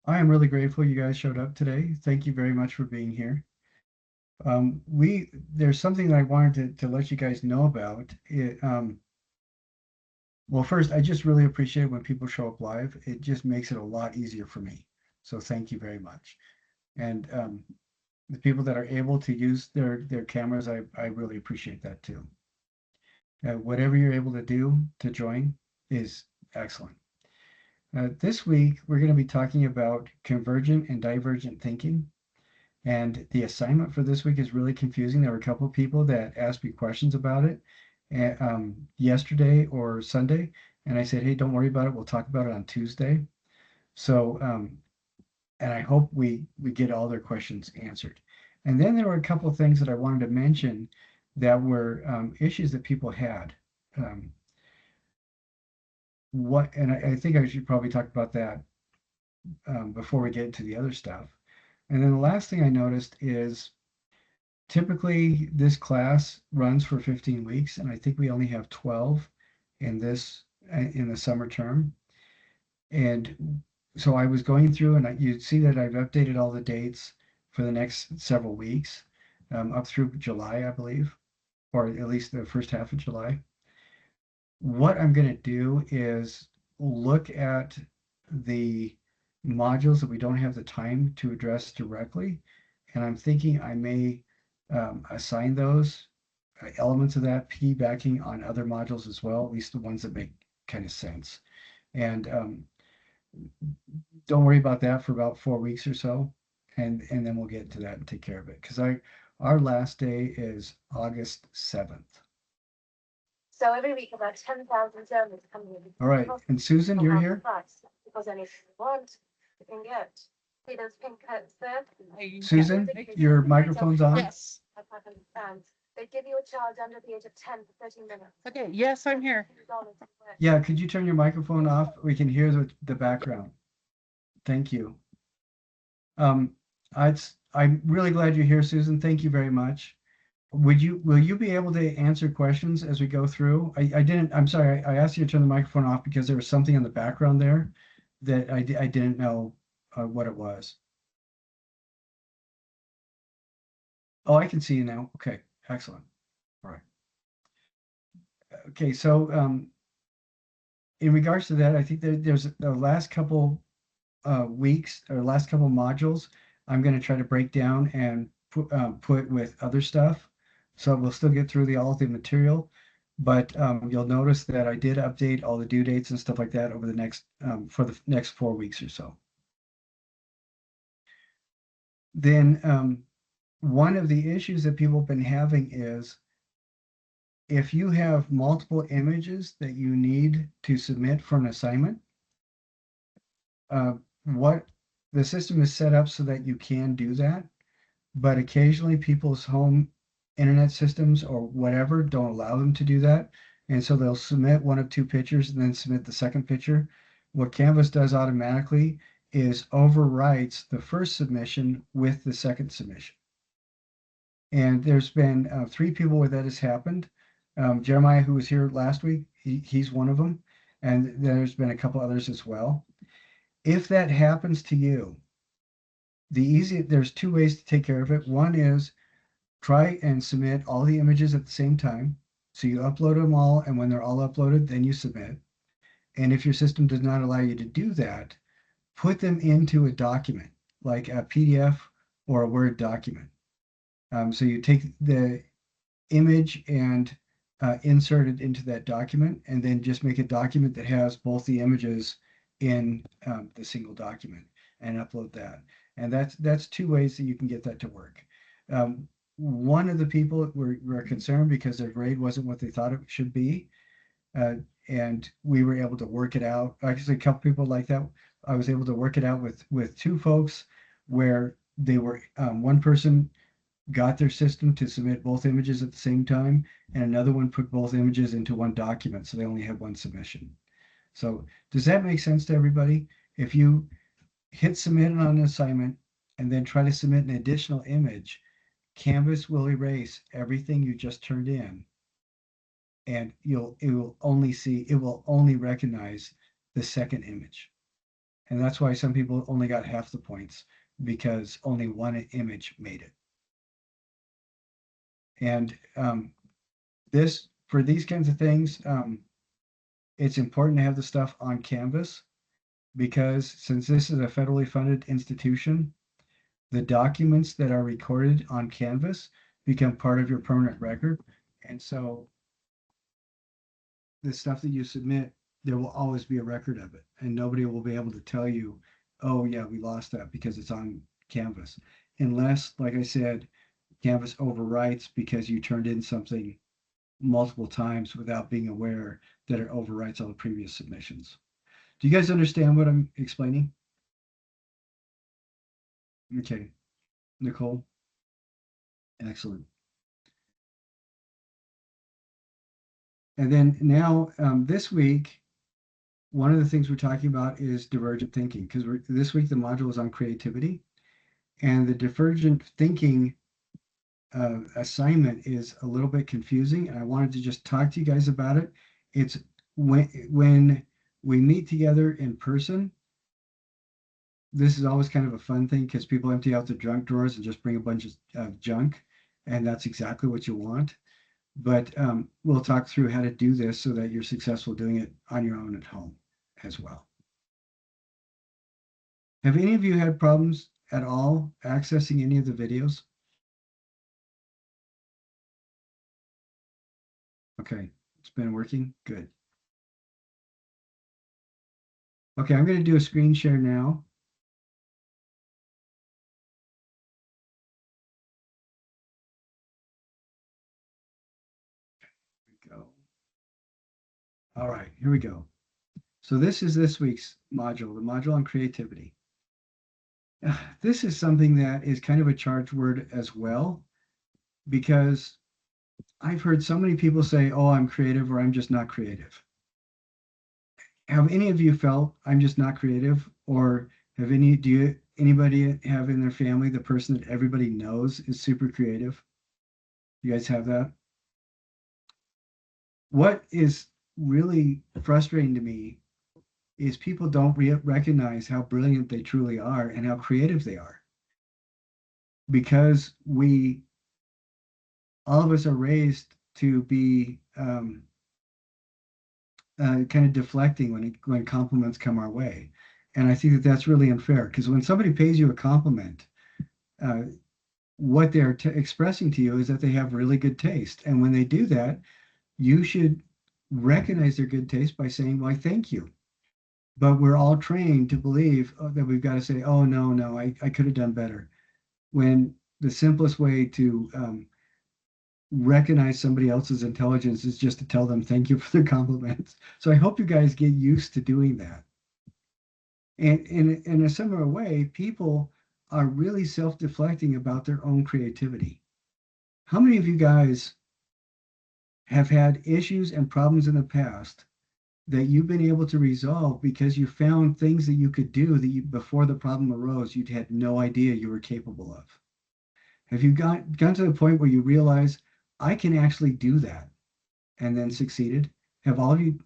I am really grateful you guys showed up today. Thank you very much for being here. There's something that I wanted to let you guys know about. Well, first, I just really appreciate when people show up live. It just makes it a lot easier for me. So thank you very much. And the people that are able to use their cameras, I really appreciate that too. Whatever you're able to do to join is excellent. This week, we're going to be talking about convergent and divergent thinking. And the assignment for this week is really confusing. There were a couple of people that asked me questions about it yesterday or Sunday, and I said, "Hey, don't worry about it. We'll talk about it on Tuesday." So, and I hope we get all their questions answered. And then there were a couple of things that I wanted to mention that were issues that people had. Um, I think I should probably talk about that before we get into the other stuff. And then the last thing I noticed is typically this class runs for 15 weeks, and I think we only have 12 in this in the summer term. And so I was going through, and you'd see that I've updated all the dates for the next several weeks, up through July, I believe, or at least the first half of July. What I'm going to do is look at the modules that we don't have the time to address directly, and I'm thinking I may assign those elements of that piggybacking on other modules as well, at least the ones that make kind of sense. And don't worry about that for about 4 weeks or so, and then we'll get to that and take care of it. Because our last day is August 7th. So every week about 10,000 Germans come here. All right, and Susan, you're here? Because anything you want, you can get. See those pink coats there? Susan, your microphone's on? Yes. They give you a charge under the age of 10 for 30 minutes. Okay, yes, I'm here. Yeah, could you turn your microphone off? We can hear the background. Thank you. I'm really glad you're here, Susan. Thank you very much. Will you be able to answer questions as we go through? I'm sorry, I asked you to turn the microphone off because there was something in the background there that I didn't know what it was. Oh, I can see you now. Okay, excellent. All right. Okay, so in regards to that, I think there's the last couple weeks or last couple modules I'm going to try to break down and put with other stuff. So we'll still get through all the material, but you'll notice that I did update all the due dates and stuff like that over the next for the next 4 weeks or so. Then one of the issues that people have been having is if you have multiple images that you need to submit for an assignment, what the system is set up so that you can do that, but occasionally people's home internet systems or whatever don't allow them to do that. And so they'll submit one of two pictures and then submit the second picture. What Canvas does automatically is overwrites the first submission with the second submission. And there's been 3 people where that has happened. Jeremiah, who was here last week, he's one of them. And there's been a couple others as well. If that happens to you, there's 2 ways to take care of it. One is try and submit all the images at the same time. So you upload them all, and when they're all uploaded, then you submit. And if your system does not allow you to do that, put them into a document, like a PDF or a Word document. So you take the image and insert it into that document, and then just make a document that has both the images in the single document and upload that. And that's 2 ways that you can get that to work. One of the people were concerned because their grade wasn't what they thought it should be. And we were able to work it out. Actually, a couple people like that. I was able to work it out with 2 folks where they were one person got their system to submit both images at the same time, and another one put both images into one document, so they only had one submission. So does that make sense to everybody? If you hit submit on an assignment and then try to submit an additional image, Canvas will erase everything you just turned in, and it will only recognize the second image. And that's why some people only got half the points because only one image made it. And this for these kinds of things, it's important to have the stuff on Canvas because since this is a federally funded institution, the documents that are recorded on Canvas become part of your permanent record. And so the stuff that you submit, there will always be a record of it. And nobody will be able to tell you, oh, yeah, we lost that because it's on Canvas. Unless, like I said, Canvas overwrites because you turned in something multiple times without being aware that it overwrites all the previous submissions. Do you guys understand what I'm explaining? Okay, Nicole, excellent. And then now this week, one of the things we're talking about is divergent thinking because this week the module is on creativity, and the divergent thinking assignment is a little bit confusing, and I wanted to just talk to you guys about it. It's when we meet together in person, this is always kind of a fun thing because people empty out their junk drawers and just bring a bunch of junk, and that's exactly what you want. But we'll talk through how to do this so that you're successful doing it on your own at home as well. Have any of you had problems at all accessing any of the videos? Okay, it's been working. Good. Okay, I'm going to do a screen share now. Go. All right, here we go. So this is this week's module, the module on creativity. This is something that is kind of a charged word as well, because I've heard so many people say, oh, I'm creative or I'm just not creative. Have any of you felt I'm just not creative? Or anybody have in their family the person that everybody knows is super creative? You guys have that? What is really frustrating to me is people don't recognize how brilliant they truly are and how creative they are because all of us are raised to be kind of deflecting when compliments come our way. And I think that that's really unfair because when somebody pays you a compliment, uh, what they're expressing to you is that they have really good taste. And when they do that, you should recognize their good taste by saying, why, thank you. But we're all trained to believe that we've got to say, oh, no, no, I could have done better. When the simplest way to recognize somebody else's intelligence is just to tell them thank you for their compliments. So I hope you guys get used to doing that. And in a similar way, people are really self-deflecting about their own creativity. How many of you guys have had issues and problems in the past that you've been able to resolve because you found things that you could do that before the problem arose, you'd had no idea you were capable of? Have you gone to the point where you realize I can actually do that and then succeeded? Have all of you,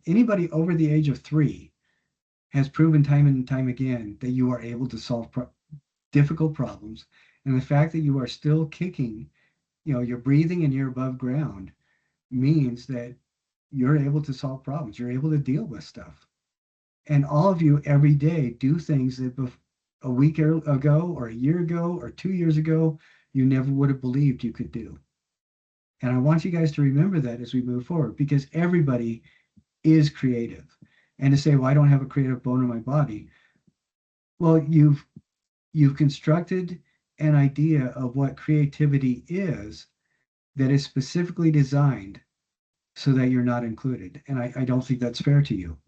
anybody over the age of 3 has proven time and time again that you are able to solve difficult problems. And the fact that you are still kicking, you're breathing and you're above ground means that you're able to solve problems. You're able to deal with stuff. And all of you every day do things that a week ago or a year ago or 2 years ago, you never would have believed you could do. And I want you guys to remember that as we move forward because everybody is creative. And to say, well, I don't have a creative bone in my body. Well, you've constructed an idea of what creativity is that is specifically designed so that you're not included. And I don't think that's fair to you.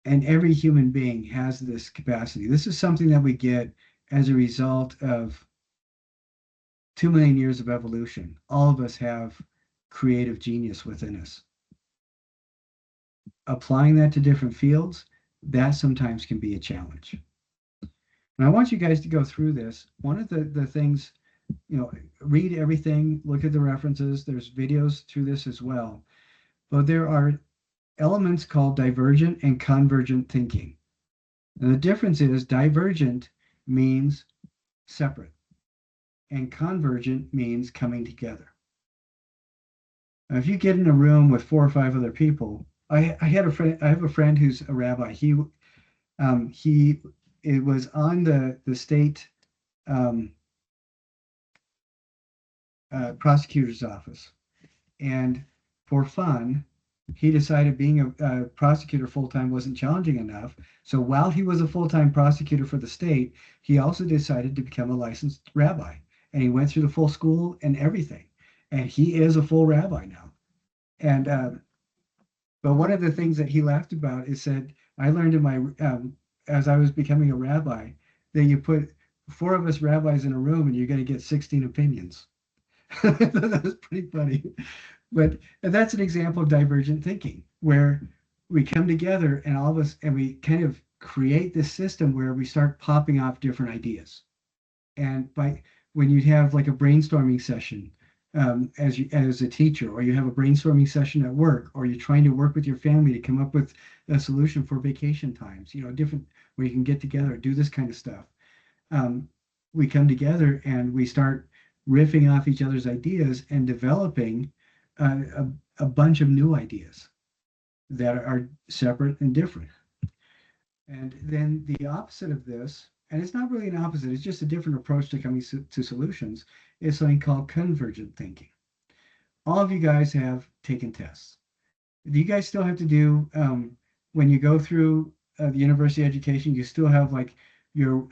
And every human being has this capacity. This is something that we get as a result of 2 million years of evolution. All of us have creative genius within us. Applying that to different fields, that sometimes can be a challenge. And I want you guys to go through this. One of the things, read everything, look at the references. There's videos through this as well. But there are elements called divergent and convergent thinking. And the difference is divergent means separate, and convergent means coming together. Now, if you get in a room with four or five other people, I had a friend. I have a friend who's a rabbi. He it was on the state um, prosecutor's office, and for fun, he decided being a prosecutor full time wasn't challenging enough. So while he was a full time prosecutor for the state, he also decided to become a licensed rabbi, and he went through the full school and everything, and he is a full rabbi now. And but one of the things that he laughed about is said, I learned in my as I was becoming a rabbi that you put four of us rabbis in a room and you're going to get 16 opinions. That was pretty funny. But that's an example of divergent thinking where we come together and all of us and we kind of create this system where we start popping off different ideas. And by when you have like a brainstorming session as a teacher, or you have a brainstorming session at work, or you're trying to work with your family to come up with a solution for vacation times, different where you can get together, do this kind of stuff. Um, we come together and we start riffing off each other's ideas and developing a bunch of new ideas that are separate and different. And then the opposite of this, and it's not really an opposite, it's just a different approach to coming to solutions, is something called convergent thinking. All of you guys have taken tests. Do you guys still have to do, when you go through the university education, you still have like your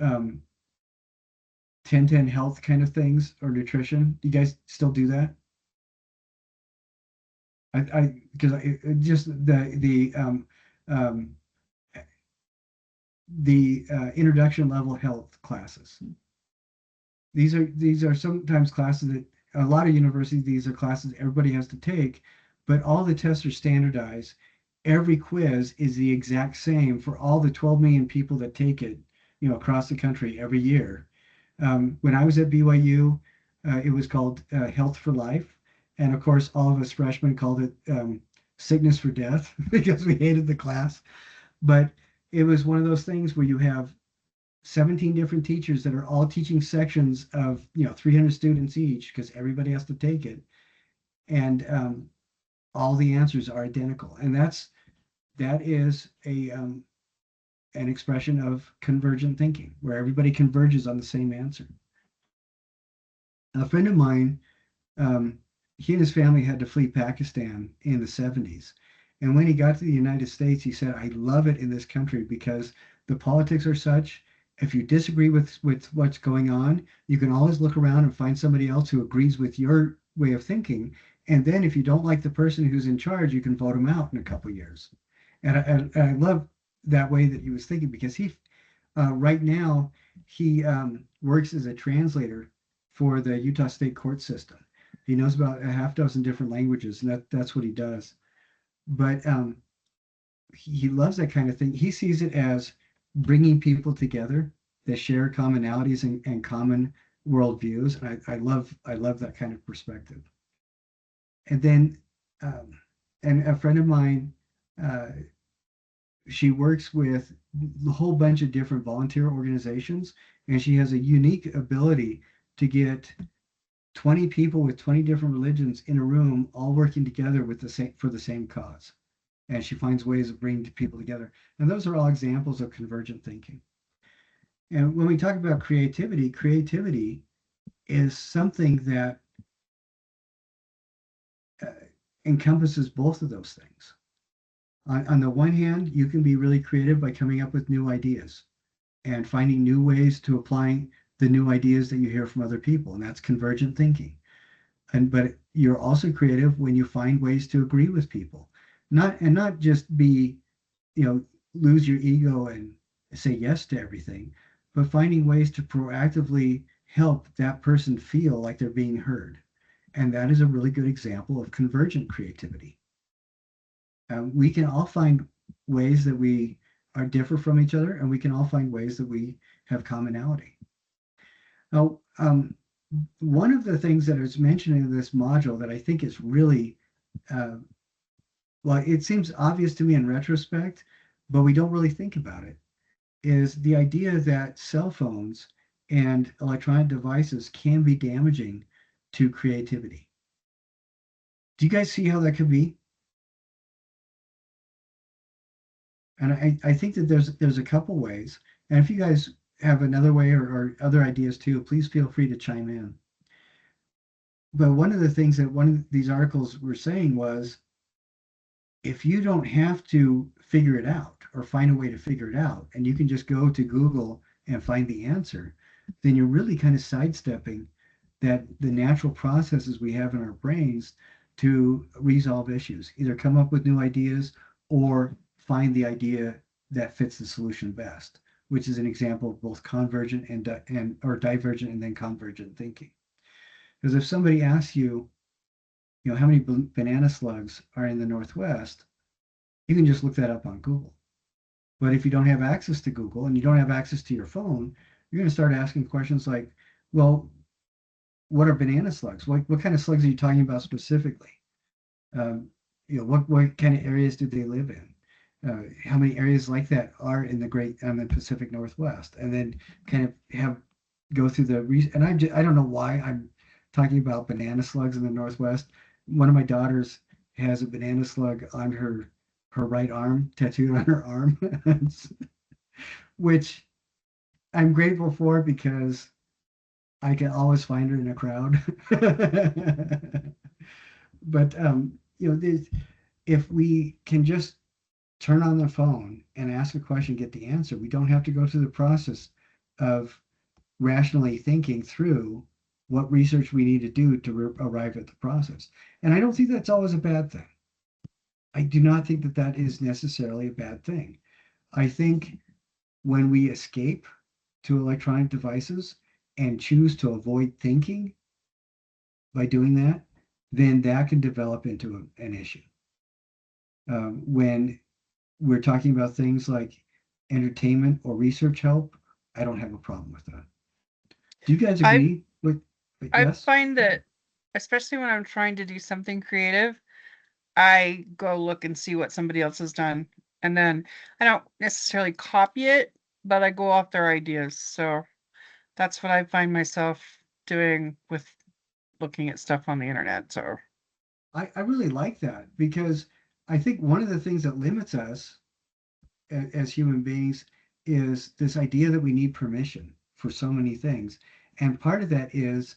10-10 health kind of things or nutrition? Do you guys still do that? Because just um, the introduction level health classes. These are sometimes classes that a lot of universities, these are classes everybody has to take, but all the tests are standardized. Every quiz is the exact same for all the 12 million people that take it, across the country every year. When I was at BYU, it was called Health for Life. And of course, all of us freshmen called it Sickness for Death because we hated the class. But it was one of those things where you have 17 different teachers that are all teaching sections of 300 students each because everybody has to take it, and all the answers are identical, and that is a an expression of convergent thinking where everybody converges on the same answer. A friend of mine, um, he and his family had to flee Pakistan in the 70s. And when he got to the United States, he said, I love it in this country because the politics are such. If you disagree with what's going on, you can always look around and find somebody else who agrees with your way of thinking. And then if you don't like the person who's in charge, you can vote him out in a couple of years. And I love that way that he was thinking because right now he works as a translator for the Utah State court system. He knows about a half dozen different languages, and that's what he does. But he loves that kind of thing. He sees it as bringing people together that share commonalities and common worldviews, and I love that kind of perspective. And then, um, and a friend of mine, uh, she works with a whole bunch of different volunteer organizations, and she has a unique ability to get 20 people with 20 different religions in a room all working together with the same for the same cause, and she finds ways of bringing people together, and those are all examples of convergent thinking. And when we talk about creativity is something that uh, encompasses both of those things. On the one hand, you can be really creative by coming up with new ideas and finding new ways to apply the new ideas that you hear from other people, and that's convergent thinking. But you're also creative when you find ways to agree with people, not just be, lose your ego and say yes to everything, but finding ways to proactively help that person feel like they're being heard. And that is a really good example of convergent creativity. We can all find ways that we are differ from each other, and we can all find ways that we have commonality. Now, one of the things that is mentioned in this module that I think is really uh, well, it seems obvious to me in retrospect, but we don't really think about it, is the idea that cell phones and electronic devices can be damaging to creativity. Do you guys see how that could be? And I think that there's a couple ways. And if you guys have another way or other ideas too, please feel free to chime in. But one of the things that one of these articles were saying was if you don't have to figure it out or find a way to figure it out, and you can just go to Google and find the answer, then you're really kind of sidestepping that the natural processes we have in our brains to resolve issues, either come up with new ideas or find the idea that fits the solution best, which is an example of both convergent and or divergent and then convergent thinking. Because if somebody asks you, how many banana slugs are in the Northwest, you can just look that up on Google. But if you don't have access to Google and you don't have access to your phone, you're going to start asking questions like, well, what are banana slugs? What kind of slugs are you talking about specifically? Um, what kind of areas do they live in? How many areas like that are in the Pacific Northwest? And then kind of have go through and I don't know why I'm talking about banana slugs in the Northwest. One of my daughters has a banana slug on her right arm, tattooed on her arm, which I'm grateful for because I can always find her in a crowd. But if we can just turn on the phone and ask a question, get the answer, we don't have to go through the process of rationally thinking through what research we need to do to arrive at the process. And I don't think that's always a bad thing. I do not think that that is necessarily a bad thing. I think when we escape to electronic devices and choose to avoid thinking by doing that, then that can develop into an issue. When we're talking about things like entertainment or research help, I don't have a problem with that. Do you guys I agree with I yes? find that, especially when I'm trying to do something creative, I go look and see what somebody else has done. And then I don't necessarily copy it, but I go off their ideas. So that's what I find myself doing with looking at stuff on the internet. So I really like that because I think one of the things that limits us as human beings is this idea that we need permission for so many things. And part of that is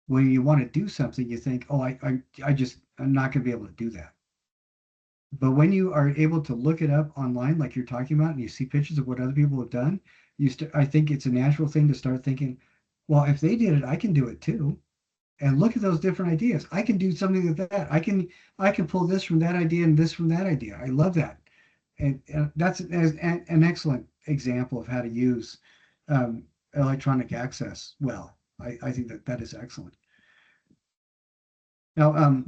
when you want to do something, you think, oh, I'm not going to be able to do that. But when you are able to look it up online, like you're talking about, and you see pictures of what other people have done, I think it's a natural thing to start thinking, well, if they did it, I can do it too. And look at those different ideas. I can do something like that. I can pull this from that idea and this from that idea. I love that. And that's an excellent example of how to use electronic access well. I think that that is excellent. Now,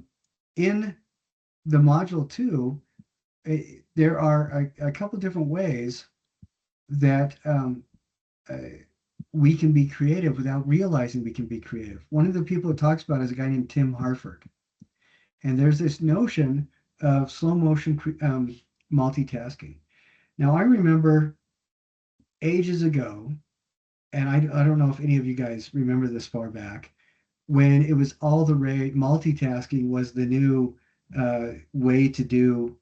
in the module two, there are a couple different ways that uh, we can be creative without realizing we can be creative. One of the people it talks about is a guy named Tim Harford. And there's this notion of slow motion multitasking. Now, I remember ages ago, and I don't know if any of you guys remember this far back, when it was all the rage, multitasking was the new way to do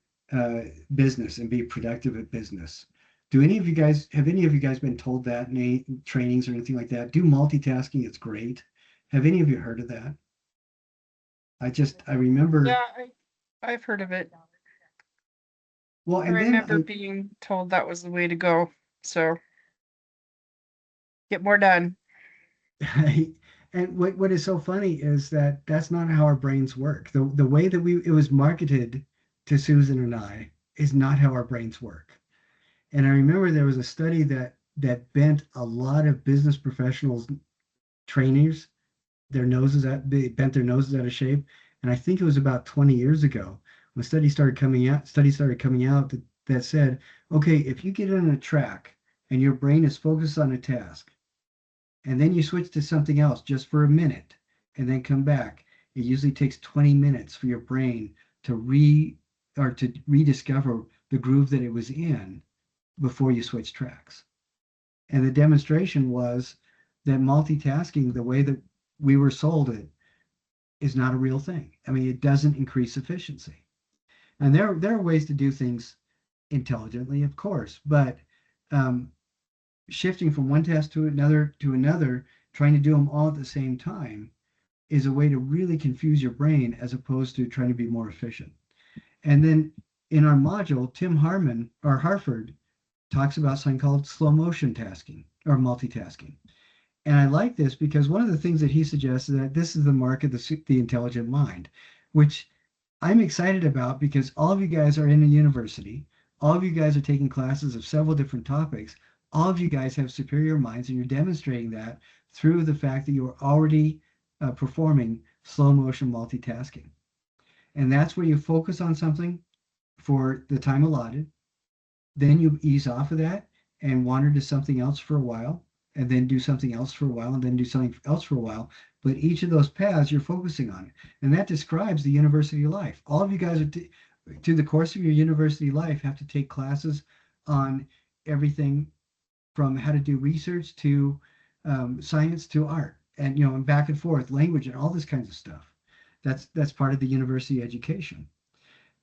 business and be productive at business. Have any of you guys been told that in any trainings or anything like that? Do multitasking, it's great. Have any of you heard of that? I remember, yeah, I've heard of it. well, I and then remember being told that was the way to go. So get more done. and what is so funny is that that's not how our brains work. The way that it was marketed to Susan and I is not how our brains work. And I remember there was a study that bent a lot of business professionals, trainers, they bent their noses out of shape. And I think it was about 20 years ago when studies started coming out that said, okay, if you get on a track and your brain is focused on a task, and then you switch to something else just for a minute and then come back, it usually takes 20 minutes for your brain to or to rediscover the groove that it was in before you switch tracks. And the demonstration was that multitasking, the way that we were sold it, is not a real thing. I mean, it doesn't increase efficiency. And there are ways to do things intelligently, of course, but um, shifting from one task to another, trying to do them all at the same time, is a way to really confuse your brain as opposed to trying to be more efficient. And then in our module, Tim Harmon or Harford talks about something called slow motion tasking or multitasking. And I like this because one of the things that he suggests is that this is the mark of the intelligent mind, which I'm excited about because all of you guys are in a university. All of you guys are taking classes of several different topics. All of you guys have superior minds, and you're demonstrating that through the fact that you're already performing slow motion multitasking. And that's where you focus on something for the time allotted. Then you ease off of that and wander to something else for a while, and then do something else for a while, and then do something else for a while. But each of those paths you're focusing on. And that describes the university life. All of you guys are, through the course of your university life, have to take classes on everything from how to do research to science to art, and and back and forth, language, and all this kinds of stuff. That's part of the university education.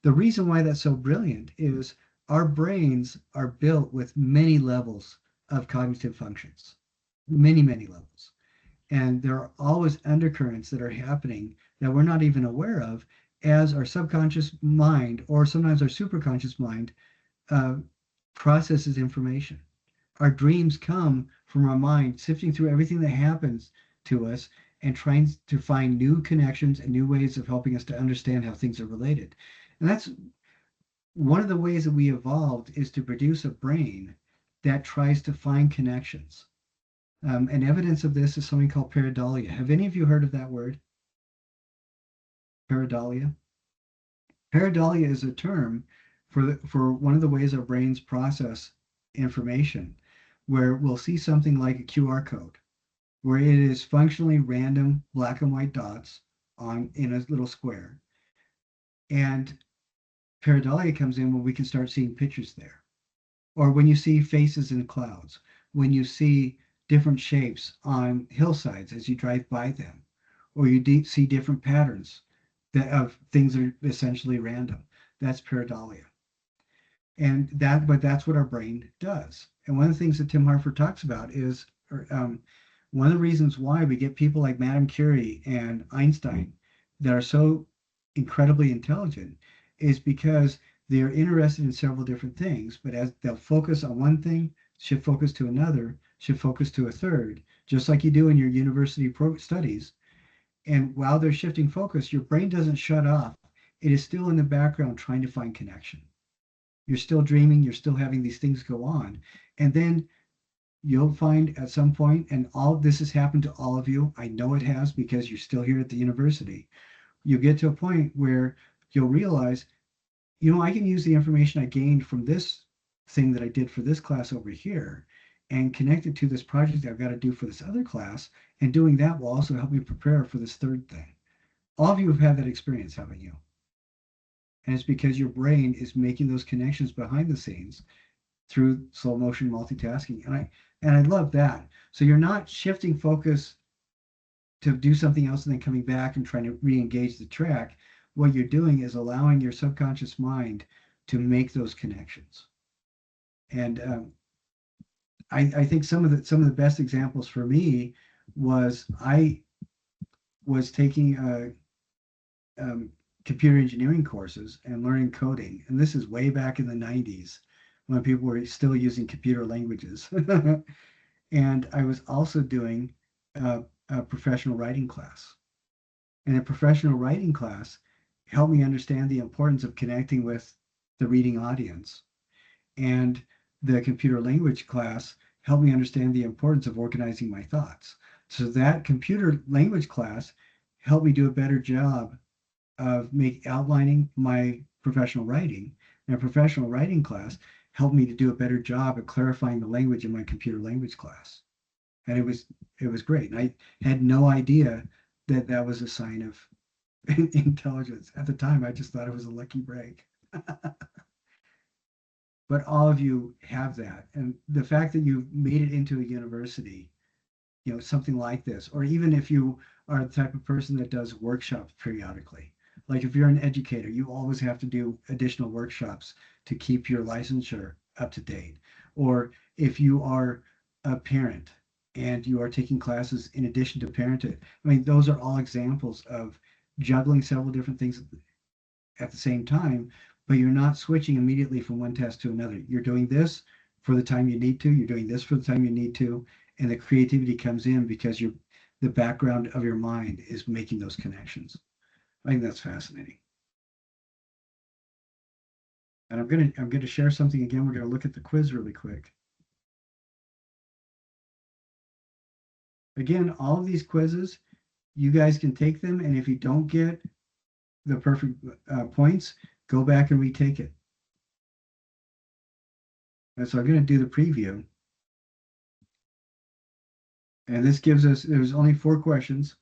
The reason why that's so brilliant is our brains are built with many levels of cognitive functions, many levels. And there are always undercurrents that are happening that we're not even aware of as our subconscious mind or sometimes our superconscious mind uh, processes information. Our dreams come from our mind sifting through everything that happens to us and trying to find new connections and new ways of helping us to understand how things are related. And that's one of the ways that we evolved, is to produce a brain that tries to find connections. And evidence of this is something called pareidolia. Have any of you heard of that word? Pareidolia? Pareidolia is a term for one of the ways our brains process information, where we'll see something like a QR code, where it is functionally random black and white dots in a little square. And pareidolia comes in when we can start seeing pictures there. Or when you see faces in clouds, when you see different shapes on hillsides as you drive by them, or you see different patterns of things that are essentially random. That's pareidolia. But that's what our brain does. And one of the things that Tim Harford talks about is one of the reasons why we get people like Madame Curie and Einstein that are so incredibly intelligent is because they're interested in several different things, but as they'll focus on one thing, shift focus to another, shift focus to a third, just like you do in your university studies. And while they're shifting focus, your brain doesn't shut off. It is still in the background trying to find connection. You're still dreaming, you're still having these things go on. And then you'll find at some point, and all this has happened to all of you, I know it has because you're still here at the university, you get to a point where you'll realize, I can use the information I gained from this thing that I did for this class over here and connect it to this project I've got to do for this other class. And doing that will also help me prepare for this third thing. All of you have had that experience, haven't you? And it's because your brain is making those connections behind the scenes through slow motion multitasking. And I love that. So you're not shifting focus to do something else and then coming back and trying to re-engage the track. What you're doing is allowing your subconscious mind to make those connections. And I think some of the best examples for me was I was taking computer engineering courses and learning coding, and this is way back in the 90s when people were still using computer languages. And I was also doing a professional writing class. And a professional writing class helped me understand the importance of connecting with the reading audience. And the computer language class helped me understand the importance of organizing my thoughts. So that computer language class helped me do a better job of outlining my professional writing. And a professional writing class helped me to do a better job at clarifying the language in my computer language class. And it was great. And I had no idea that that was a sign of intelligence. At the time, I just thought it was a lucky break. But all of you have that. And the fact that you've made it into a university, something like this, or even if you are the type of person that does workshops periodically, like if you're an educator, you always have to do additional workshops to keep your licensure up to date. Or if you are a parent and you are taking classes in addition to parenthood, I mean, those are all examples of juggling several different things at the same time, but you're not switching immediately from one task to another. You're doing this for the time you need to, you're doing this for the time you need to, and the creativity comes in because the background of your mind is making those connections. I think that's fascinating. And I'm gonna share something again. We're gonna look at the quiz really quick. Again, all of these quizzes, you guys can take them, and if you don't get the perfect points, go back and retake it. And so I'm going to do the preview. And this gives us, there's only 4 questions.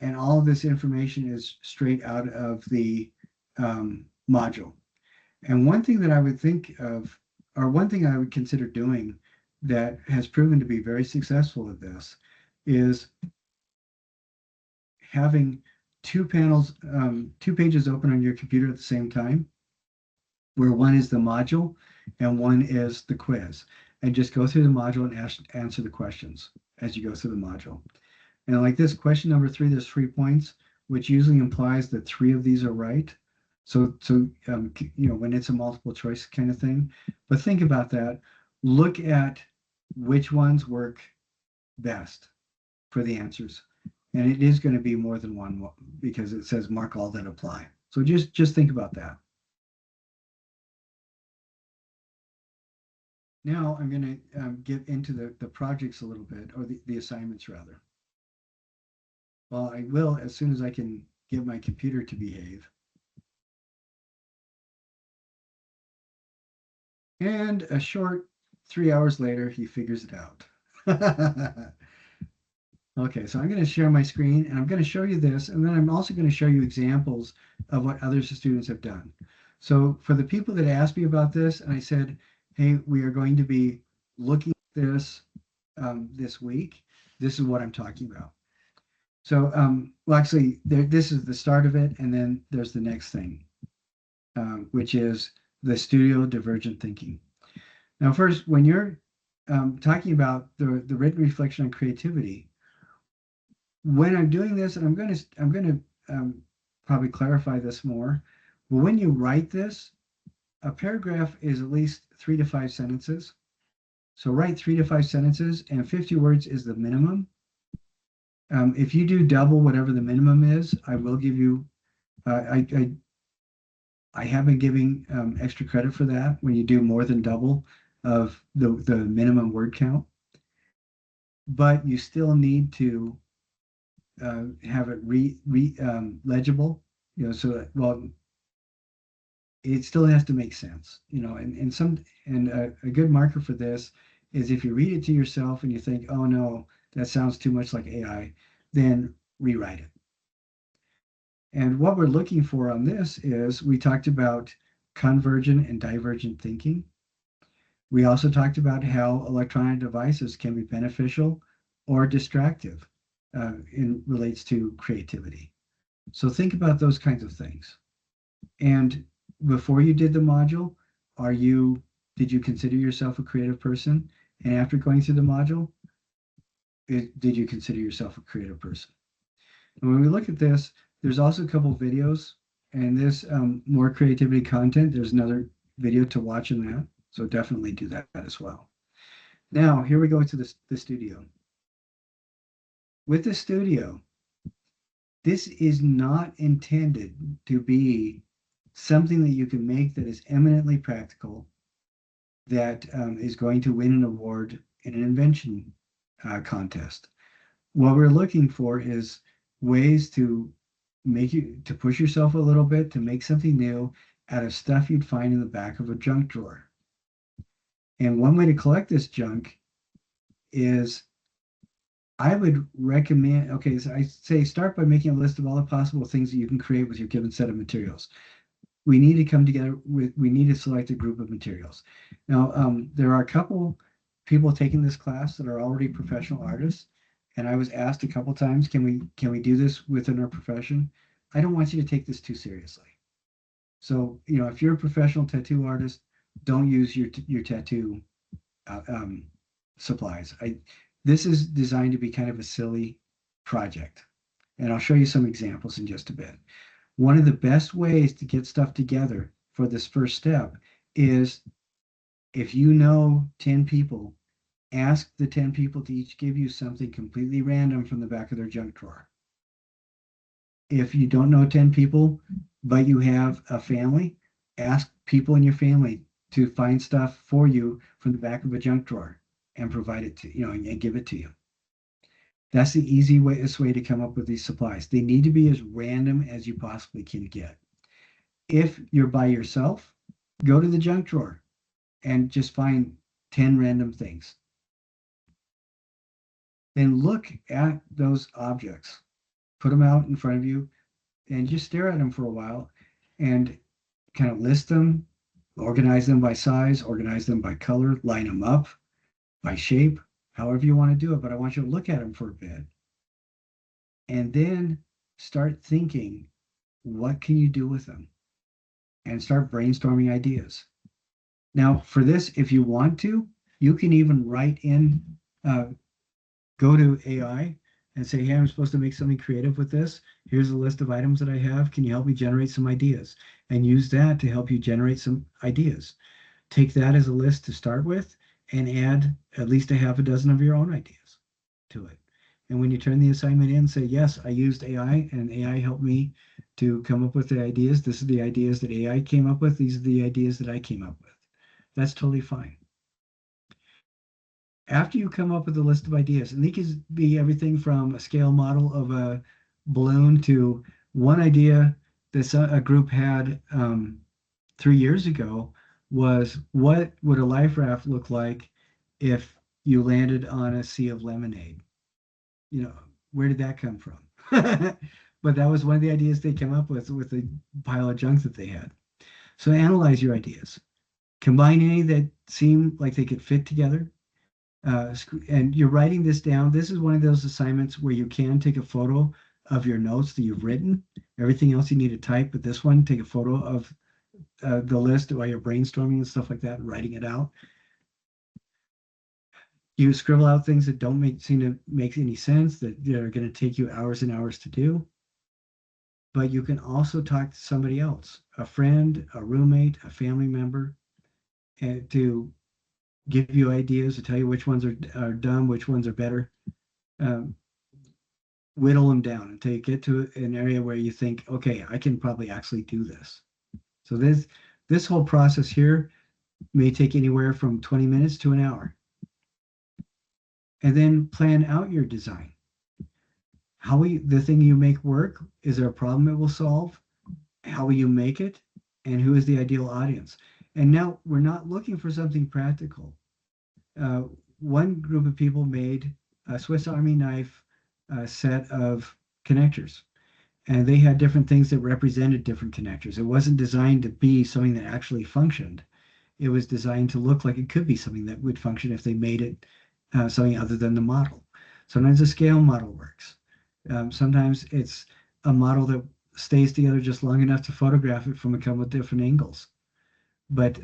And all of this information is straight out of the module. And one thing that I would think of, or one thing I would consider doing that has proven to be very successful at this is having 2 panels, 2 pages open on your computer at the same time, where one is the module and one is the quiz. And just go through the module and answer the questions as you go through the module. And like this, question number 3, there's 3 points, which usually implies that 3 of these are right. So when it's a multiple choice kind of thing. But think about that. Look at which ones work best for the answers. And it is going to be more than one because it says mark all that apply. So just think about that. Now I'm going to get into the projects a little bit, or the assignments rather. Well, I will as soon as I can get my computer to behave. And a short 3 hours later, he figures it out. Okay, so I'm going to share my screen and I'm going to show you this, and then I'm also going to show you examples of what other students have done. So for the people that asked me about this, and I said, hey, we are going to be looking at this this week, this is what I'm talking about. So, well, actually, this is the start of it, and then there's the next thing, which is the studio divergent thinking. Now, first, when you're talking about the written reflection on creativity, when I'm doing this, and I'm gonna probably clarify this more, but when you write this, a paragraph is at least 3 to 5 sentences. So write 3 to 5 sentences, and 50 words is the minimum. If you do double whatever the minimum is, I will give you. I have been giving extra credit for that when you do more than double of the minimum word count. But you still need to have it legible, so that, well, it still has to make sense, and a good marker for this is if you read it to yourself and you think, oh no, that sounds too much like AI, then rewrite it. And what we're looking for on this is we talked about convergent and divergent thinking. We also talked about how electronic devices can be beneficial or distractive in relates to creativity. So think about those kinds of things. And before you did the module, did you consider yourself a creative person? And after going through the module, did you consider yourself a creative person? And when we look at this, there's also a couple of videos, and this more creativity content. There's another video to watch in that, so definitely do that as well. Now, here we go to the studio. With the studio, this is not intended to be something that you can make that is eminently practical, that is going to win an award in an invention contest. What we're looking for is ways to push yourself a little bit, to make something new out of stuff you'd find in the back of a junk drawer. And one way to collect this junk is I would recommend, okay, so I say start by making a list of all the possible things that you can create with your given set of materials. We need to come together we need to select a group of materials. Now, there are a couple people taking this class that are already professional artists, and I was asked a couple times, can we do this within our profession? I don't want you to take this too seriously. So, if you're a professional tattoo artist, don't use your tattoo uh, um, supplies. This is designed to be kind of a silly project, and I'll show you some examples in just a bit. One of the best ways to get stuff together for this first step is, if you know 10 people, ask the 10 people to each give you something completely random from the back of their junk drawer. If you don't know 10 people, but you have a family, ask people in your family to find stuff for you from the back of a junk drawer and provide it to, and give it to you. That's the easiest way to come up with these supplies. They need to be as random as you possibly can get. If you're by yourself, go to the junk drawer and just find 10 random things. Then look at those objects, put them out in front of you, and just stare at them for a while and kind of list them, organize them by size, organize them by color, line them up by shape, however you want to do it. But I want you to look at them for a bit and then start thinking, what can you do with them? And start brainstorming ideas. Now, for this, if you want to, you can even write in, uh, go to AI and say, hey, I'm supposed to make something creative with this. Here's a list of items that I have. Can you help me generate some ideas? And use that to help you generate some ideas. Take that as a list to start with and add at least a half a dozen of your own ideas to it. And when you turn the assignment in, say, yes, I used AI and AI helped me to come up with the ideas. This is the ideas that AI came up with. These are the ideas that I came up with. That's totally fine. After you come up with a list of ideas, and these could be everything from a scale model of a balloon to one idea that a group had 3 years ago was, what would a life raft look like if you landed on a sea of lemonade? Where did that come from? But that was one of the ideas they came up with the pile of junk that they had. So analyze your ideas. Combine any that seem like they could fit together. And you're writing this down. This is one of those assignments where you can take a photo of your notes that you've written. Everything else you need to type, but this one, take a photo of the list while you're brainstorming and stuff like that, and writing it out. You scribble out things that don't seem to make any sense, that are going to take you hours and hours to do. But you can also talk to somebody else, a friend, a roommate, a family member, and to give you ideas, to tell you which ones are dumb, which ones are better. Um, Whittle them down until you get to an area where you think, okay, I can probably actually do this. So this whole process here may take anywhere from 20 minutes to an hour. And then plan out your design. The thing you make work, is there a problem it will solve? How will you make it? And who is the ideal audience? And now we're not looking for something practical. Uh, One group of people made a Swiss Army knife set of connectors, and they had different things that represented different connectors. It wasn't designed to be something that actually functioned. It was designed to look like it could be something that would function if they made it something other than the model. Sometimes a scale model works. Sometimes it's a model that stays together just long enough to photograph it from a couple of different angles. But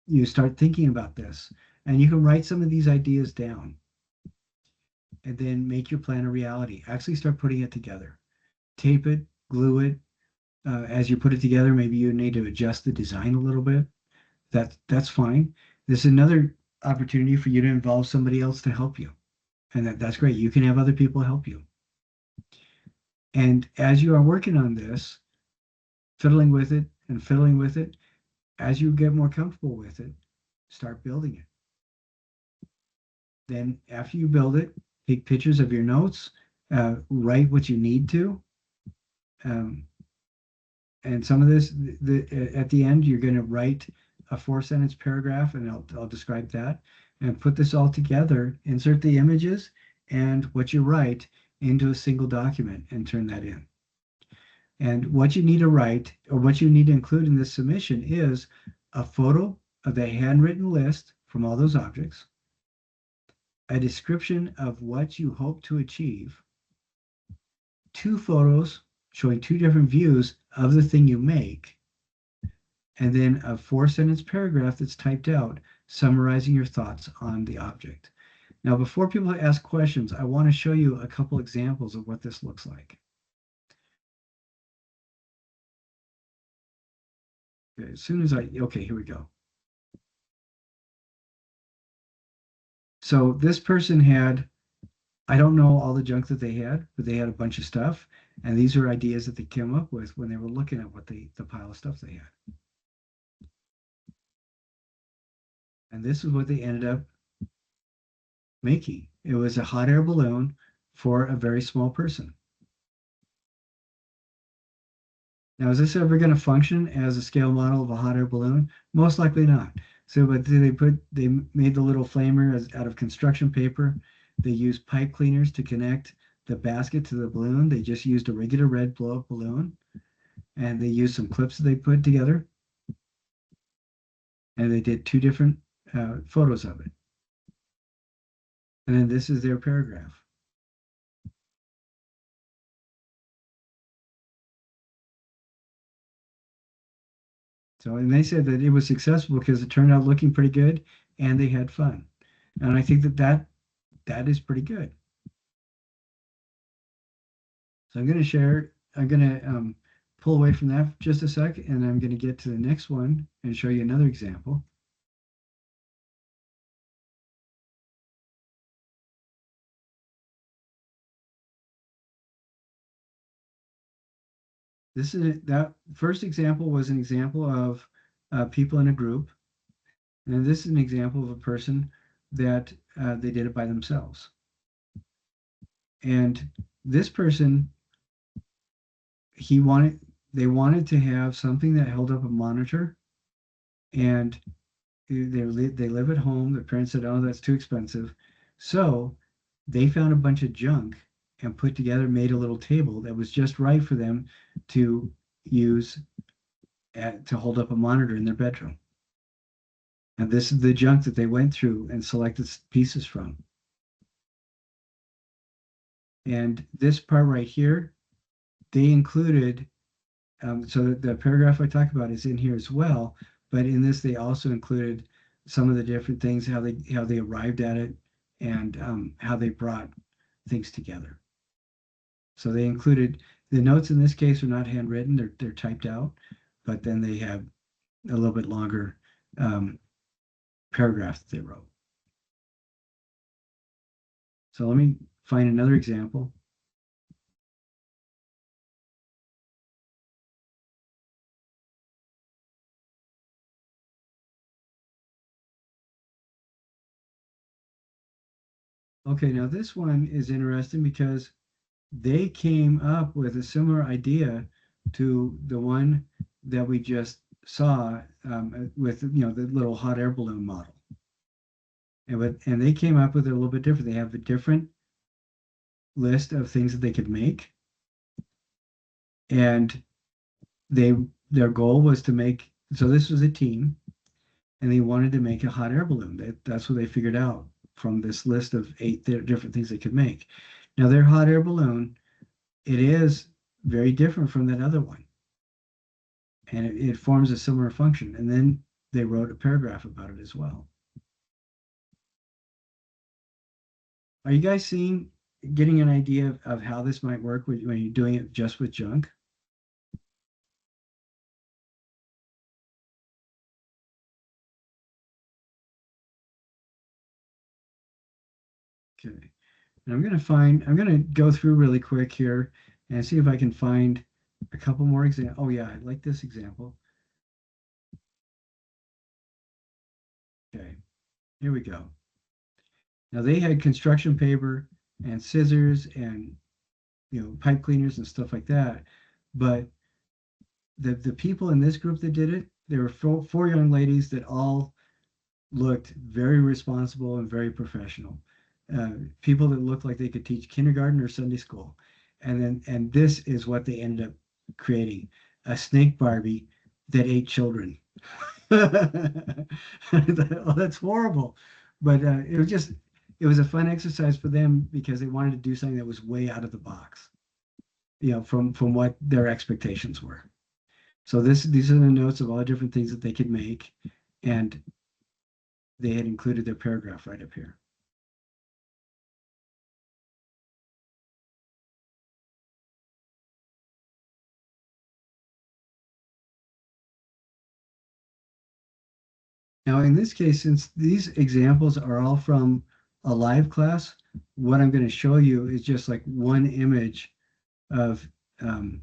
you start thinking about this, and you can write some of these ideas down and then make your plan a reality. Actually start putting it together. Tape it, glue it. As you put it together, maybe you need to adjust the design a little bit. That's fine. This is another opportunity for you to involve somebody else to help you. And that's great. You can have other people help you. And as you are working on this, fiddling with it and fiddling with it, as you get more comfortable with it, start building it. Then after you build it, take pictures of your notes, write what you need to. And some of this, at the end, you're going to write a 4-sentence paragraph, and I'll describe that, and put this all together, insert the images, and what you write into a single document and turn that in. And what you need to write, or what you need to include in this submission, is a photo of the handwritten list from all those objects, a description of what you hope to achieve, 2 photos showing 2 different views of the thing you make, and then a 4-sentence paragraph that's typed out summarizing your thoughts on the object. Now, before people ask questions, I want to show you a couple examples of what this looks like. Okay, as soon as okay, here we go. So this person had, I don't know all the junk that they had, but they had a bunch of stuff. And these are ideas that they came up with when they were looking at what the pile of stuff they had. And this is what they ended up making. It was a hot air balloon for a very small person. Now, is this ever going to function as a scale model of a hot air balloon? Most likely not. So, but they made the little flamer out of construction paper. They used pipe cleaners to connect the basket to the balloon. They just used a regular red blow-up balloon, and they used some clips that they put together, and they did 2 different photos of it. And then this is their paragraph. So, and they said that it was successful because it turned out looking pretty good, and they had fun. And I think that is pretty good. So I'm going to share, I'm going to pull away from that for just a sec, and I'm going to get to the next one and show you another example. That first example was an example of people in a group. And this is an example of a person that they did it by themselves. And this person, they wanted to have something that held up a monitor, and they live at home. Their parents said, "Oh, that's too expensive." So they found a bunch of junk and made a little table that was just right for them to use to hold up a monitor in their bedroom. And this is the junk that they went through and selected pieces from. And this part right here, they included, so the paragraph I talk about is in here as well, but in this they also included some of the different things, how they arrived at it, and how they brought things together. So they included, the notes in this case are not handwritten, they're typed out, but then they have a little bit longer paragraph that they wrote. So let me find another example. Okay, now this one is interesting because they came up with a similar idea to the one that we just saw with the little hot air balloon model. And they came up with it a little bit different. They have a different list of things that they could make, and their goal was to make. So this was a team, and they wanted to make a hot air balloon. That's what they figured out from this list of 8 different things they could make. Now their hot air balloon, it is very different from that other one, and it forms a similar function. And then they wrote a paragraph about it as well. Are you guys getting an idea of how this might work when you're doing it just with junk? Okay. And I'm going to go through really quick here and see if I can find a couple more examples. Oh yeah, I like this example. Okay, here we go. Now they had construction paper and scissors and pipe cleaners and stuff like that, but the people in this group that did it, there were four young ladies that all looked very responsible and very professional. people that looked like they could teach kindergarten or Sunday school. And this is what they ended up creating, a snake Barbie that ate children. Oh, that's horrible. But it was a fun exercise for them because they wanted to do something that was way out of the box, from what their expectations were. So these are the notes of all the different things that they could make, and they had included their paragraph right up here. Now, in this case, since these examples are all from a live class, what I'm going to show you is just like one image of um,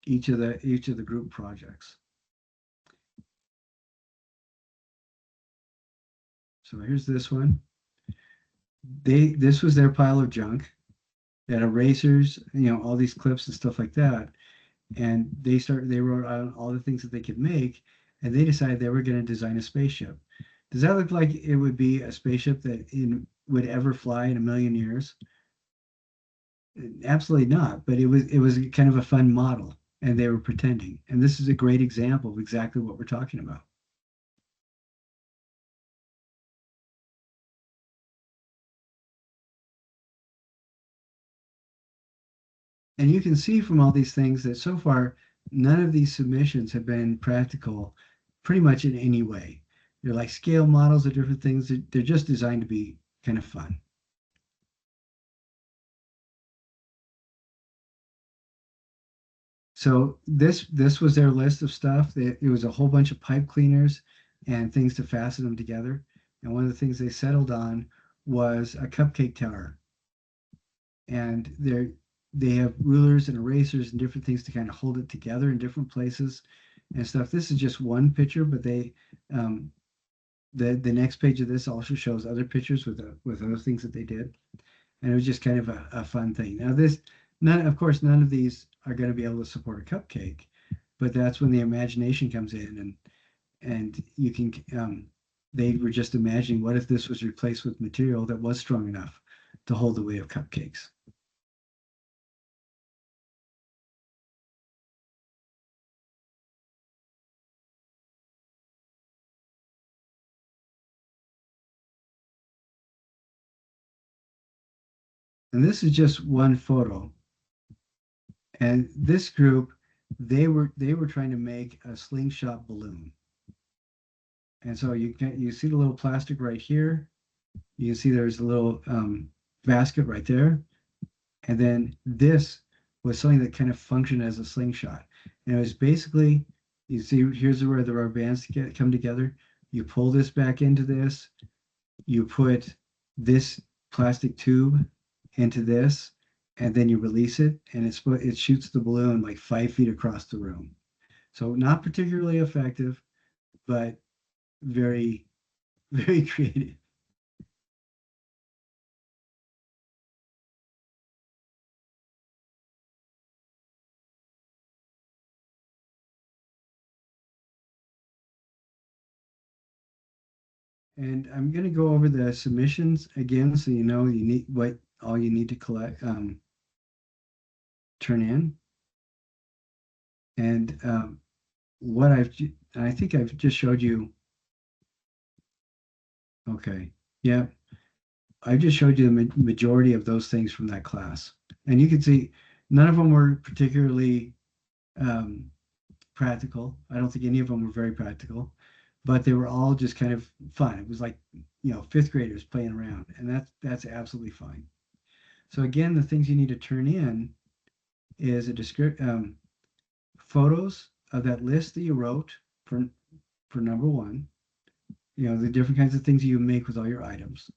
each of the group projects. So here's this one. This was their pile of junk. They had erasers, all these clips and stuff like that. And they wrote out all the things that they could make, and they decided they were going to design a spaceship. Does that look like it would be a spaceship that would ever fly in a million years? Absolutely not. But it was kind of a fun model, and they were pretending. And this is a great example of exactly what we're talking about. And you can see from all these things that so far, none of these submissions have been practical pretty much in any way. They're like scale models of different things. They're just designed to be kind of fun. So this was their list of stuff. It was a whole bunch of pipe cleaners and things to fasten them together. And one of the things they settled on was a cupcake tower. And they have rulers and erasers and different things to kind of hold it together in different places and stuff. This is just one picture, but the next page of this also shows other pictures with other things that they did, and it was just kind of a fun thing. Now of course, none of these are going to be able to support a cupcake, but that's when the imagination comes in, and you can they were just imagining, what if this was replaced with material that was strong enough to hold the weight of cupcakes. And this is just one photo. And this group, they were trying to make a slingshot balloon. And so you see the little plastic right here. You can see there's a little basket right there. And then this was something that kind of functioned as a slingshot. And it was basically, you see, here's where the rubber bands come together. You pull this back into this. You put this plastic tube into this, and then you release it, and it shoots the balloon like 5 feet across the room. So not particularly effective, but very, very creative. And I'm going to go over the submissions again, so you know you need what all you need to collect, turn in. And what I think I've just showed you. Okay, yeah, I just showed you the majority of those things from that class, and you can see none of them were particularly um, practical. I don't think any of them were very practical, but they were all just kind of fun. It was like, fifth graders playing around, and that's absolutely fine. So again, the things you need to turn in is photos of that list that you wrote for number one. The different kinds of things you make with all your items.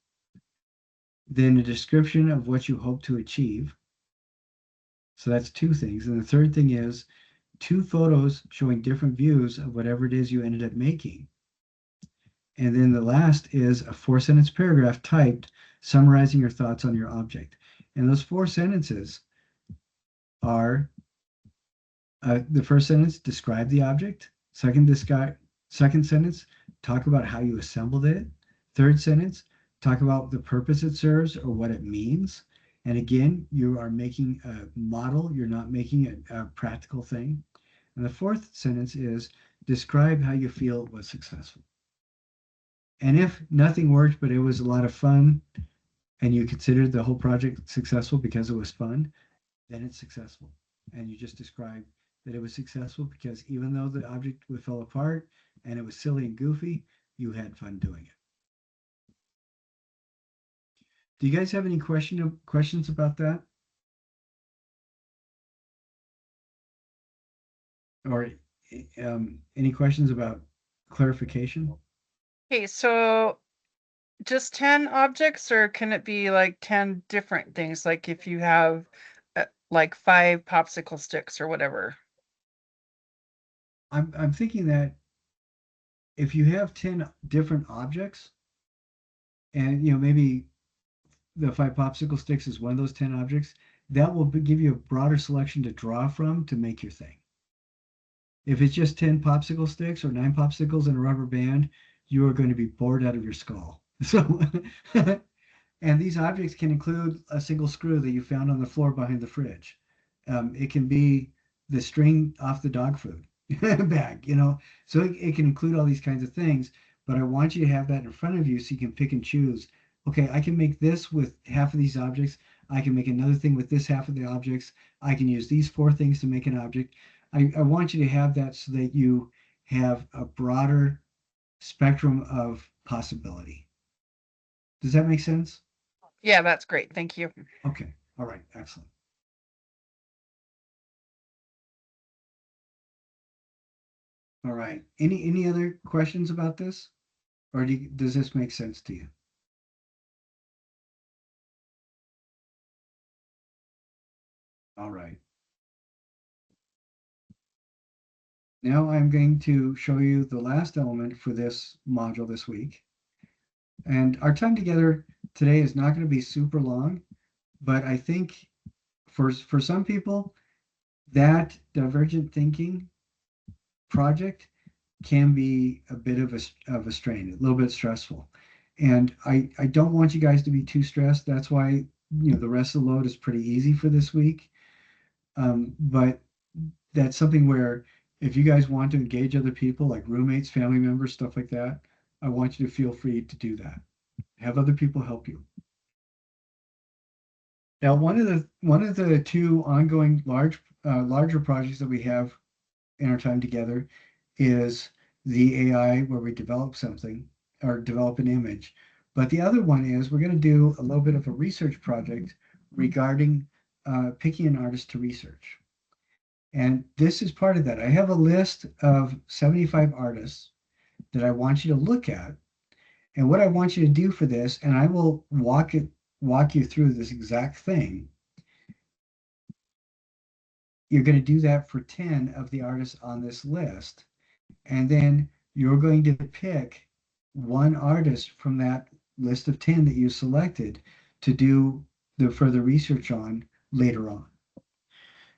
Then a description of what you hope to achieve. So that's two things. And the third thing is two photos showing different views of whatever it is you ended up making. And then the last is a 4-sentence paragraph typed summarizing your thoughts on your object. And those 4 sentences are the first sentence, describe the object. Second sentence, talk about how you assembled it. Third sentence, talk about the purpose it serves or what it means. And again, you are making a model, you're not making a practical thing. And the fourth sentence is describe how you feel it was successful. And if nothing worked, but it was a lot of fun, and you considered the whole project successful because it was fun, then it's successful. And you just describe that it was successful because even though the object fell apart and it was silly and goofy, you had fun doing it. Do you guys have any questions about that? Or any questions about clarification? Okay, so just 10 objects, or can it be like 10 different things? Like if you have like 5 popsicle sticks or whatever. I'm thinking that if you have 10 different objects, and maybe the 5 popsicle sticks is one of those 10 objects, that will give you a broader selection to draw from to make your thing. If it's just 10 popsicle sticks or 9 popsicles and a rubber band, you are going to be bored out of your skull. So, and these objects can include a single screw that you found on the floor behind the fridge. It can be the string off the dog food bag, So it can include all these kinds of things, but I want you to have that in front of you so you can pick and choose. Okay, I can make this with half of these objects. I can make another thing with this half of the objects. I can use these 4 things to make an object. I want you to have that so that you have a broader spectrum of possibility. Does that make sense? Yeah, that's great. Thank you. Okay. All right. Excellent. All right. Any other questions about this? Or does this make sense to you? All right. Now I'm going to show you the last element for this module this week. And our time together today is not going to be super long, but I think for some people, that divergent thinking project can be a bit of a strain, a little bit stressful. And I don't want you guys to be too stressed. That's why the rest of the load is pretty easy for this week. But that's something where if you guys want to engage other people, like roommates, family members, stuff like that, I want you to feel free to do that. Have other people help you. Now, one of the 2 ongoing larger projects that we have in our time together is the AI where we develop something or develop an image. But the other one is we're going to do a little bit of a research project regarding picking an artist to research. And this is part of that. I have a list of 75 artists that I want you to look at. And what I want you to do for this, and I will walk you through this exact thing. You're going to do that for 10 of the artists on this list. And then you're going to pick one artist from that list of 10 that you selected to do the further research on later on.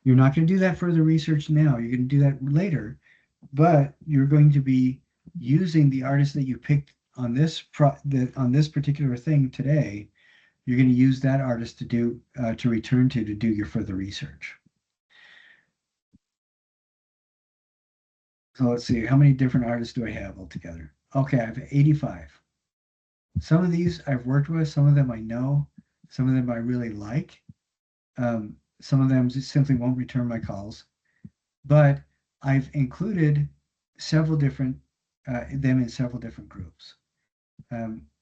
You're not going to do that further research now. You're going to do that later, but you're going to be using the artist that you picked on this particular thing today. You're going to use that artist to return to do your further research. So let's see, how many different artists do I have altogether? Okay, I have 85. Some of these I've worked with, some of them I know, some of them I really like. Some of them simply won't return my calls, but I've included several different them in several different groups.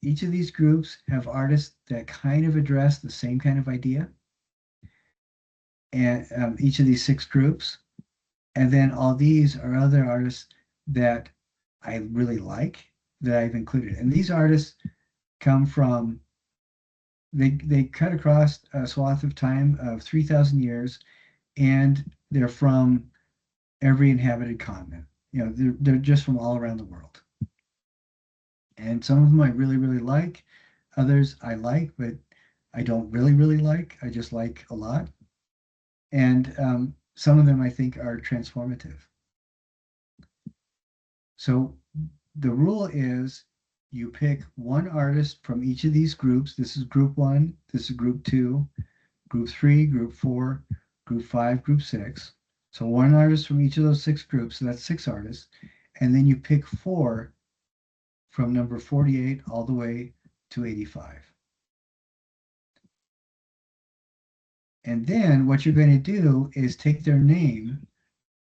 Each of these groups have artists that kind of address the same kind of idea, and each of these 6 groups. And then all these are other artists that I really like that I've included. And these artists come from, they cut across a swath of time of 3,000 years, and they're from every inhabited continent. They're just from all around the world. And some of them I really, really like. Others I like, but I don't really, really like. I just like a lot. And some of them I think are transformative. So the rule is you pick one artist from each of these groups. This is group 1, this is group 2, group 3, group 4, group 5, group 6. So one artist from each of those 6 groups, so that's 6 artists. And then you pick 4 from number 48 all the way to 85. And then what you're going to do is take their name,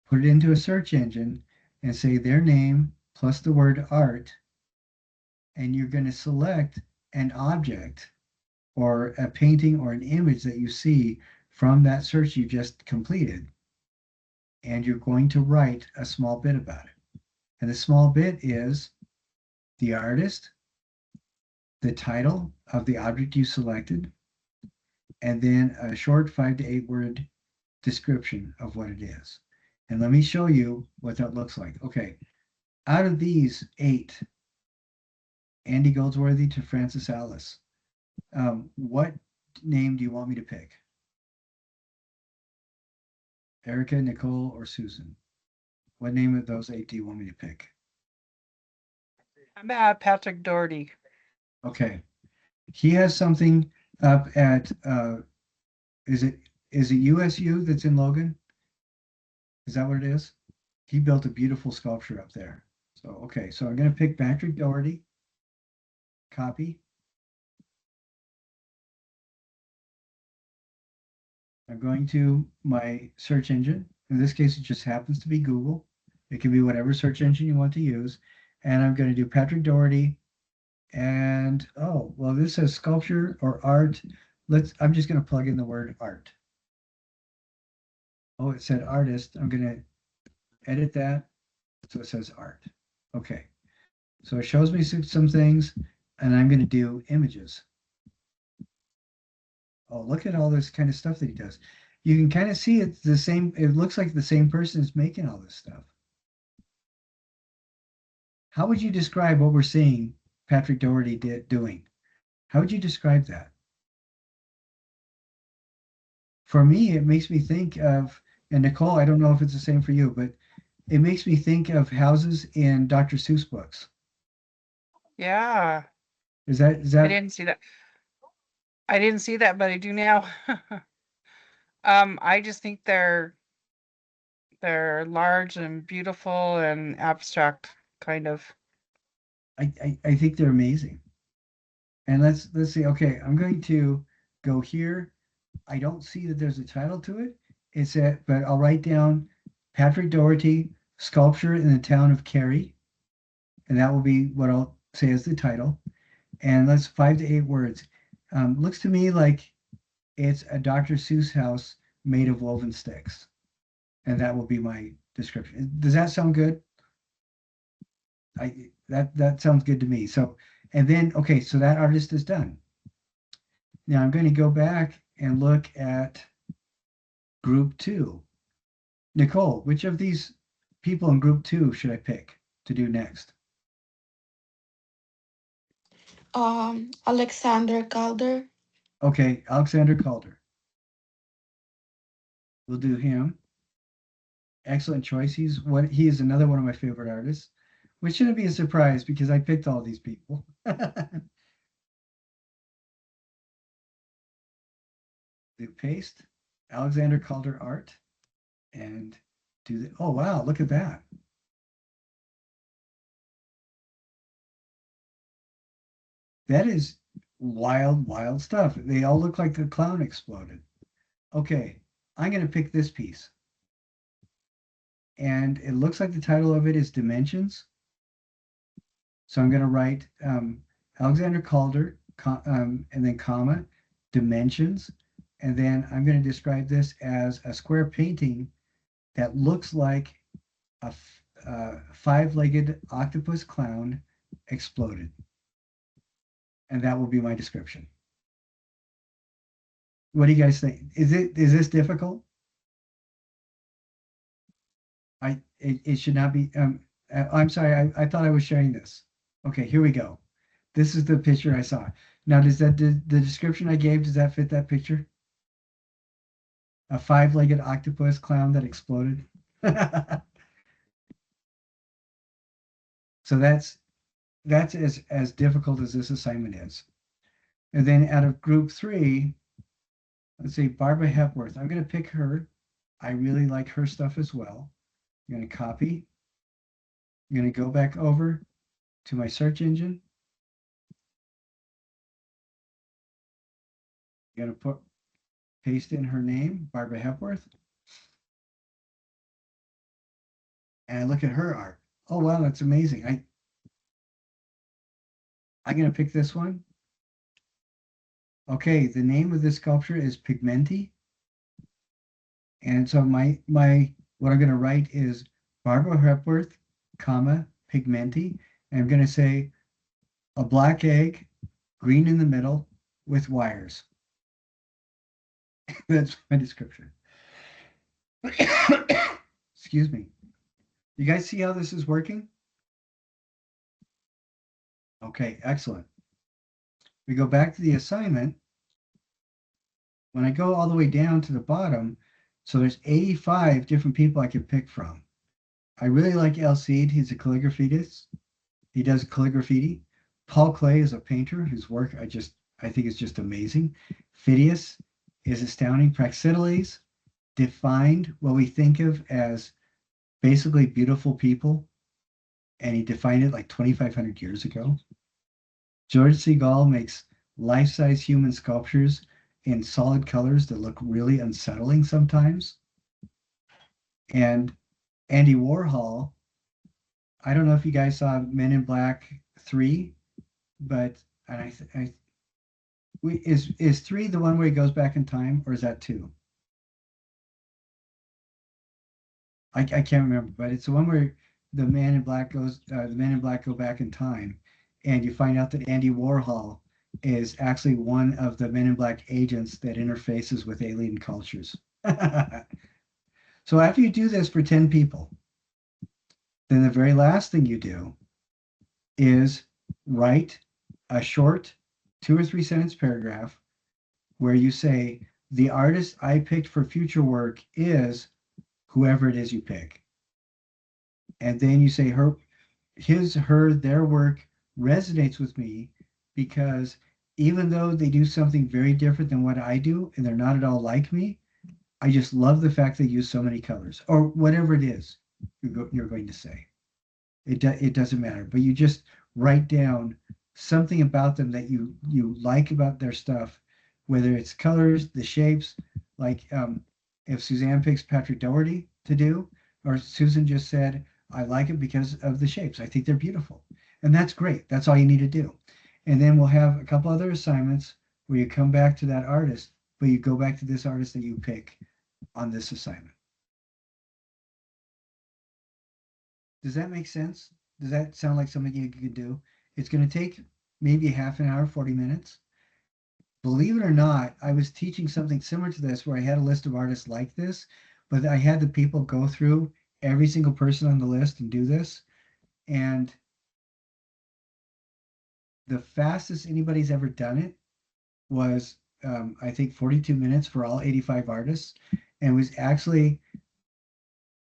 put it into a search engine, and say their name plus the word art, and you're going to select an object or a painting or an image that you see from that search you just completed, and you're going to write a small bit about it. And the small bit is the artist, the title of the object you selected, and then a short 5 to 8 word description of what it is. And let me show you what that looks like. Okay, out of these 8, Andy Goldsworthy to Francis Alice, what name do you want me to pick? Erica, Nicole, or Susan? What name of those 8 do you want me to pick? I'm at Patrick Doherty. Okay. He has something up at is it USU that's in Logan? Is that what it is? He built a beautiful sculpture up there. So okay, so I'm gonna pick Patrick Doherty, copy. I'm going to my search engine. In this case, it just happens to be Google. It can be whatever search engine you want to use. And I'm going to do Patrick Doherty. And oh, well, this says sculpture or art. I'm just going to plug in the word art. Oh, it said artist. I'm going to edit that. So it says art. Okay. So it shows me some things, and I'm going to do images. Oh, look at all this kind of stuff that he does. You can kind of see it's the same. It looks like the same person is making all this stuff. How would you describe what we're seeing Patrick Doherty doing? How would you describe that? For me, it makes me think of, and Nicole, I don't know if it's the same for you, but it makes me think of houses in Dr. Seuss books. Yeah. Is that I didn't see that. I didn't see that, but I do now. I just think they're large and beautiful and abstract, kind of. I think they're amazing. And let's see. Okay, I'm going to go here. I don't see that there's a title to it. But I'll write down Patrick Doherty sculpture in the town of Cary, and that will be what I'll say as the title. And that's 5 to 8 words. Looks to me like it's a Dr. Seuss house made of woven sticks, and that will be my description. Does that sound good? That sounds good to me. So, and then okay, so that artist is done. Now I'm going to go back and look at group 2. Nicole, which of these people in group 2 should I pick to do next? Alexander Calder. Okay, Alexander Calder. We'll do him. Excellent choice. He is another one of my favorite artists, which shouldn't be a surprise because I picked all these people. Do paste, Alexander Calder art, and do the, oh wow, look at that. That is wild, wild stuff. They all look like a clown exploded. Okay, I'm going to pick this piece. And it looks like the title of it is Dimensions. So I'm going to write Alexander Calder, and then comma, Dimensions. And then I'm going to describe this as a square painting that looks like a 5-legged octopus clown exploded. And that will be my description. What do you guys think? Is this difficult? It should not be. I'm sorry. I thought I was sharing this. Okay, here we go. This is the picture I saw. Now, does the description I gave, does that fit that picture? A 5-legged octopus clown that exploded. So that's that's as difficult as this assignment is. And then out of group 3, let's see, Barbara Hepworth. I'm going to pick her. I really like her stuff as well. I'm going to copy. I'm going to go back over to my search engine. I'm going to paste in her name, Barbara Hepworth, and look at her art. Oh wow, that's amazing. I'm going to pick this one. Okay, the name of this sculpture is Pigmenti. And so my what I'm going to write is Barbara Hepworth, comma, Pigmenti. And I'm going to say a black egg, green in the middle with wires. That's my description. Excuse me. You guys see how this is working? Okay, excellent. We go back to the assignment. When I go all the way down to the bottom, so there's 85 different people I can pick from. I really like El Cid. He's a calligraphist. He does calligraphy. Paul Klee is a painter whose work I think is just amazing. Phidias is astounding. Praxiteles defined what we think of as basically beautiful people, and he defined it like 2,500 years ago. George Segal makes life-size human sculptures in solid colors that look really unsettling sometimes. And Andy Warhol, I don't know if you guys saw Men in Black 3, but and is 3 the one where he goes back in time, or is that 2? I can't remember, but it's the one where the Men in Black go back in time, and you find out that Andy Warhol is actually one of the Men in Black agents that interfaces with alien cultures. So after you do this for 10 people, then the very last thing you do is write a short 2 or 3 sentence paragraph where you say, the artist I picked for future work is whoever it is you pick. And then you say their work resonates with me because even though they do something very different than what I do and they're not at all like me, I just love the fact they use so many colors or whatever it is you're going to say. It doesn't matter, but you just write down something about them that you like about their stuff, whether it's colors, the shapes, like if Suzanne picks Patrick Doherty to do, or Susan just said, I like it because of the shapes. I think they're beautiful. And that's great. That's all you need to do. And then we'll have a couple other assignments where you come back to that artist, but you go back to this artist that you pick on this assignment. Does that make sense? Does that sound like something you could do? It's going to take maybe half an hour, 40 minutes. Believe it or not, I was teaching something similar to this where I had a list of artists like this, but I had the people go through every single person on the list and do this. And the fastest anybody's ever done it was, I think, 42 minutes for all 85 artists. And it was actually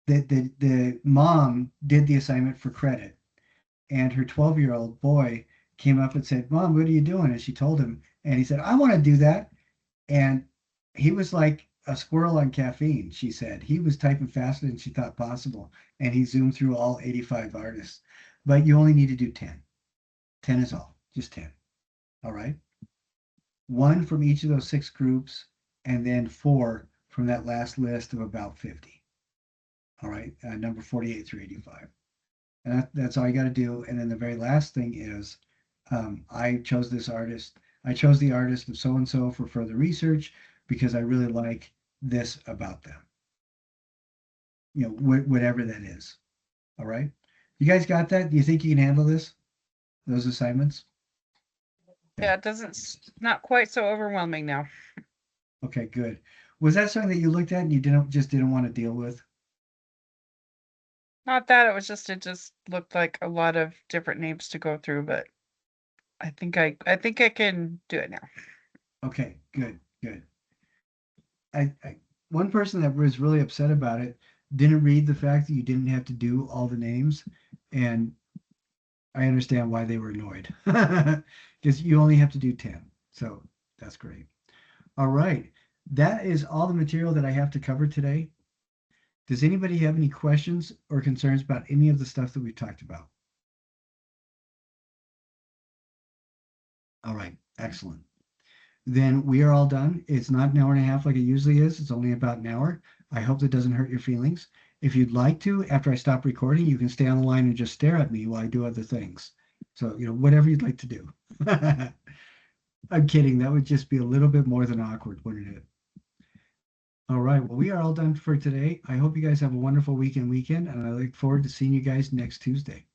the mom did the assignment for credit. And her 12-year-old boy came up and said, Mom, what are you doing? And she told him, and he said, I want to do that. And he was like a squirrel on caffeine, she said. He was typing faster than she thought possible. And he zoomed through all 85 artists. But you only need to do 10. 10 is all, just 10. All right. One from each of those 6 groups, and then 4 from that last list of about 50. All right. Number 48 through 85. And that's all you got to do. And then the very last thing is, I chose this artist. I chose the artist of so and so for further research because I really like this about them. You know, whatever that is. All right. You guys got that? Do you think you can handle this? Those assignments? Yeah, it doesn't, not quite so overwhelming now. Okay, good. Was that something that you looked at and you didn't want to deal with? Not that, it just looked like a lot of different names to go through, but I think I can do it now. Okay, good, good. I one person that was really upset about it didn't read the fact that you didn't have to do all the names, and I understand why they were annoyed because you only have to do 10. So that's great. All right. That is all the material that I have to cover today. Does anybody have any questions or concerns about any of the stuff that we've talked about? All right. Excellent. Then we are all done. It's not an hour and a half like it usually is. It's only about an hour. I hope that doesn't hurt your feelings. If you'd like to, after I stop recording, you can stay on the line and just stare at me while I do other things. So, whatever you'd like to do. I'm kidding. That would just be a little bit more than awkward, wouldn't it? All right. Well, we are all done for today. I hope you guys have a wonderful weekend, and I look forward to seeing you guys next Tuesday.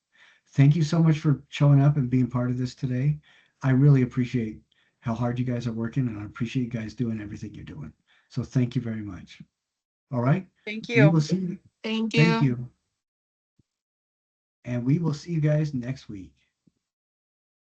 Thank you so much for showing up and being part of this today. I really appreciate how hard you guys are working, and I appreciate you guys doing everything you're doing. So thank you very much. All right. Thank We you. will see you. Thank Thank you. you. And we will see you guys next week.